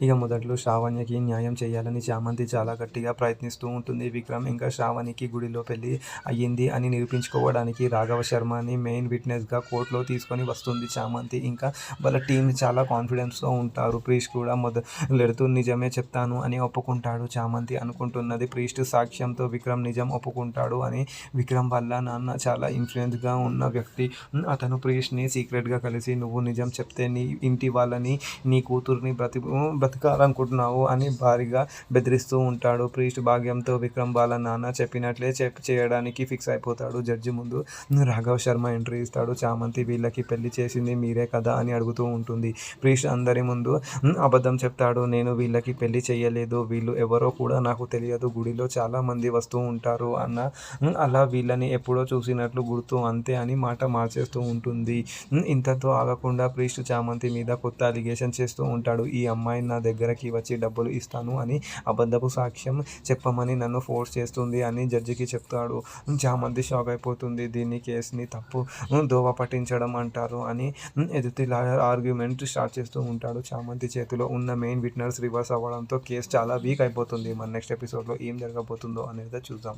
ఇక మొదట్లో శ్రావణ్యకి న్యాయం చేయాలని చామంతి చాలా గట్టిగా ప్రయత్నిస్తూ ఉంటుంది. విక్రమ్ ఇంకా శ్రావణికి గుడిలో పెళ్లి అయ్యింది అని నిరూపించుకోవడానికి రాఘవ శర్మని మెయిన్ విట్నెస్గా కోర్టులో తీసుకొని వస్తుంది చామంతి. ఇంకా వాళ్ళ టీం చాలా కాన్ఫిడెన్స్తో ఉంటారు. ప్రీస్ట్ కూడా మొదలెడుతూ నిజమే చెప్తాను అని ఒప్పుకుంటాడు. చామంతి అనుకుంటున్నది ప్రీస్ట్ సాక్ష్యంతో విక్రమ్ నిజం ఒప్పుకుంటాడు అని. విక్రమ్ వల్ల నాన్న చాలా ఇన్ఫ్లుయెన్స్గా ఉన్న వ్యక్తి. అతను ప్రీస్ట్ని సీక్రెట్గా కలిసి నువ్వు నిజం చెప్తే నీ ఇంటి వాళ్ళని నీ కూతుర్ని బ్రతకాలనుకుంటున్నావు అని భారీగా బెదిరిస్తూ ఉంటాడు. ప్రీస్ట్ భాగ్యంతో విక్రమ్ వాళ్ళ నాన్న చెప్పినట్లే చేయడానికి ఫిక్స్ అయిపోతాడు. జడ్జి ముందు రాఘవ్ శర్మ ఎంట్రీ ఇస్తాడు. చామంతి వీళ్ళకి పెళ్లి చేసింది మీరే కదా అని అడుగుతూ ఉంటుంది. ప్రీస్ట్ అందరి ముందు అబద్ధం చెప్తాడు. నేను వీళ్ళకి పెళ్లి చేయలేదు, వీళ్ళు ఎవరో కూడా నాకు తెలియదు, గుడిలో చాలా మంది వస్తూ ఉంటారు అలా వీళ్ళని ఎప్పుడో చూసినట్లు గుర్తు అంతే అని మాట మార్చేస్తూ ఉంటుంది. ఇంతతో ఆగకుండా ప్రీస్ట్ చామంతి మీద కొత్త అలిగేషన్ చేస్తూ ఉంటాడు. ఈ అమ్మాయి నా దగ్గరకి వచ్చి డబ్బులు ఇస్తాను అని అబద్ధపు సాక్ష్యం చెప్పమని నన్ను ఫోర్స్ చేస్తుంది అని జడ్జికి చెప్తాడు. చామంతి షాక్ అయిపోతుంది. దీన్ని కేసుని తప్పు దోవ పట్టించడం అంటారు అని ఎదుటి లాయర్ ఆర్గ్యుమెంట్ స్టార్ట్ చేస్తూ ఉంటాడు. చామంతి చేతిలో ఉన్న మెయిన్ విట్నెస్ రివర్స్ అవ్వడంతో కేసు చాలా వీక్ అయిపోతుంది. మన నెక్స్ట్ ఎపిసోడ్లో ఏం జరగబోతుందో అనేది చూద్దాం.